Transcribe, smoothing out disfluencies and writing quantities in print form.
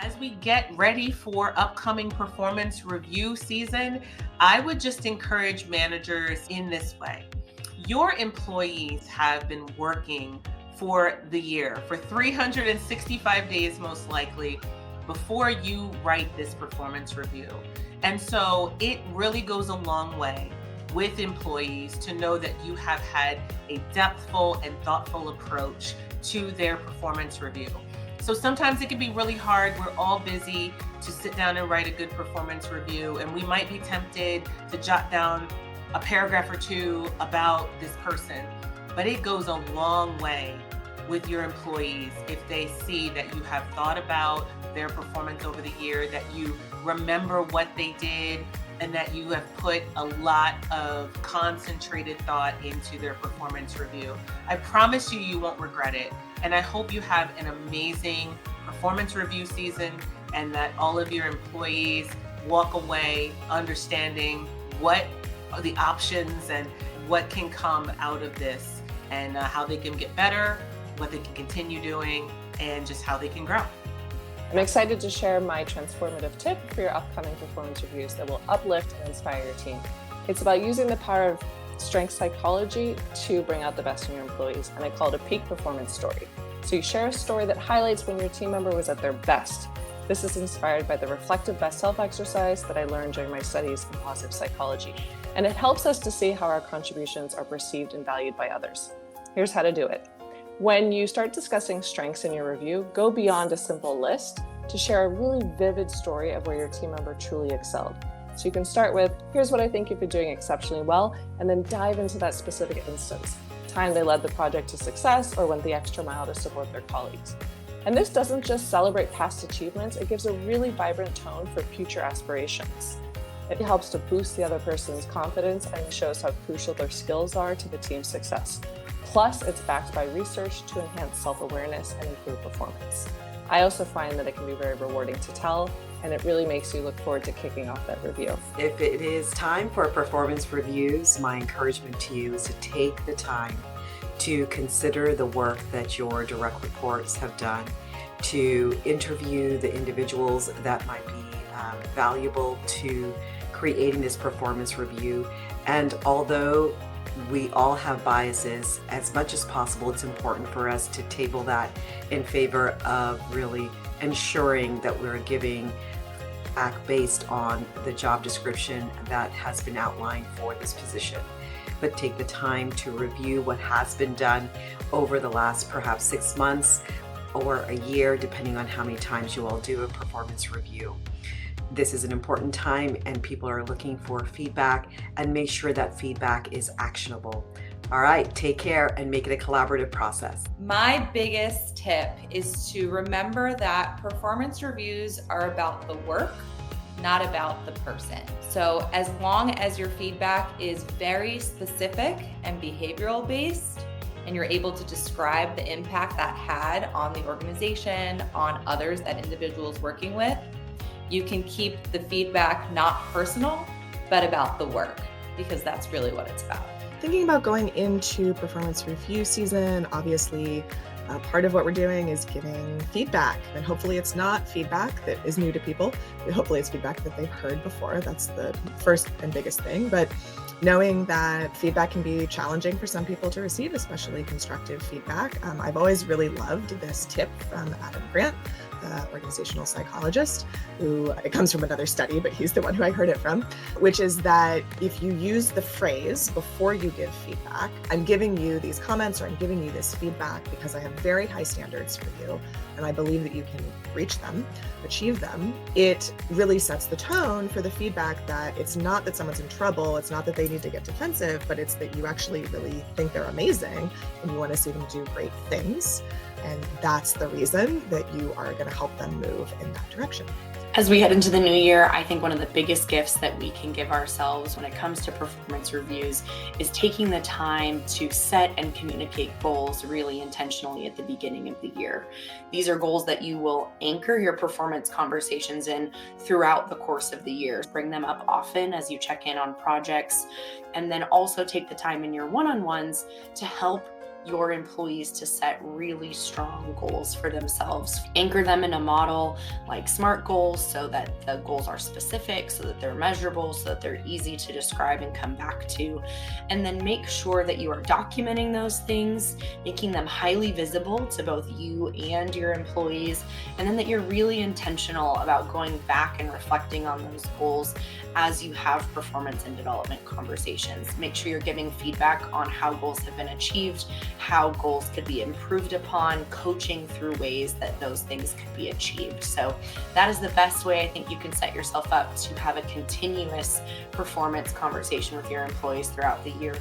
As we get ready for upcoming performance review season, I would just encourage managers in this way. Your employees have been working for the year, for 365 days most likely, before you write this performance review. And so it really goes a long way with employees to know that you have had a depthful and thoughtful approach to their performance review. So sometimes it can be really hard. We're all busy to sit down and write a good performance review, and we might be tempted to jot down a paragraph or two about this person. But it goes a long way with your employees if they see that you have thought about their performance over the year, that you remember what they did, and that you have put a lot of concentrated thought into their performance review. I promise you, you won't regret it. And I hope you have an amazing performance review season and that all of your employees walk away understanding what are the options and what can come out of this and how they can get better, what they can continue doing, and just how they can grow. I'm excited to share my transformative tip for your upcoming performance reviews that will uplift and inspire your team. It's about using the power of strength psychology to bring out the best in your employees, and I call it a peak performance story. So you share a story that highlights when your team member was at their best. This is inspired by the reflective best self exercise that I learned during my studies in positive psychology, and it helps us to see how our contributions are perceived and valued by others. Here's how to do it. When you start discussing strengths in your review, go beyond a simple list to share a really vivid story of where your team member truly excelled. So you can start with, here's what I think you've been doing exceptionally well, and then dive into that specific instance, time they led the project to success or went the extra mile to support their colleagues. And this doesn't just celebrate past achievements, it gives a really vibrant tone for future aspirations. It helps to boost the other person's confidence and shows how crucial their skills are to the team's success. Plus, it's backed by research to enhance self-awareness and improve performance. I also find that it can be very rewarding to tell, and it really makes you look forward to kicking off that review. If it is time for performance reviews, my encouragement to you is to take the time to consider the work that your direct reports have done, to interview the individuals that might be valuable to creating this performance review. And although we all have biases, as much as possible, it's important for us to table that in favor of really ensuring that we're giving back based on the job description that has been outlined for this position. But take the time to review what has been done over the last perhaps 6 months or a year, depending on how many times you all do a performance review. This is an important time and people are looking for feedback, and make sure that feedback is actionable. All right, take care and make it a collaborative process. My biggest tip is to remember that performance reviews are about the work, not about the person. So as long as your feedback is very specific and behavioral based, and you're able to describe the impact that had on the organization, on others that individual's working with, you can keep the feedback not personal, but about the work, because that's really what it's about. Thinking about going into performance review season, obviously part of what we're doing is giving feedback, and hopefully it's not feedback that is new to people. Hopefully it's feedback that they've heard before. That's the first and biggest thing. But knowing that feedback can be challenging for some people to receive, especially constructive feedback. I've always really loved this tip from Adam Grant, the organizational psychologist, who it comes from another study, but he's the one who I heard it from, which is that if you use the phrase before you give feedback, I'm giving you these comments or I'm giving you this feedback because I have very high standards for you and I believe that you can reach them, achieve them, it really sets the tone for the feedback that it's not that someone's in trouble, it's not that they need to get defensive, but it's that you actually really think they're amazing and you want to see them do great things. And that's the reason that you are going to help them move in that direction. As we head into the new year, I think one of the biggest gifts that we can give ourselves when it comes to performance reviews is taking the time to set and communicate goals really intentionally at the beginning of the year. These are goals that you will anchor your performance conversations in throughout the course of the year. Bring them up often as you check in on projects, and then also take the time in your one-on-ones to help your employees to set really strong goals for themselves. Anchor them in a model like SMART goals so that the goals are specific, so that they're measurable, so that they're easy to describe and come back to. And then make sure that you are documenting those things, making them highly visible to both you and your employees, and then that you're really intentional about going back and reflecting on those goals as you have performance and development conversations. Make sure you're giving feedback on how goals have been achieved, how goals could be improved upon, coaching through ways that those things could be achieved. So that is the best way I think you can set yourself up to have a continuous performance conversation with your employees throughout the year.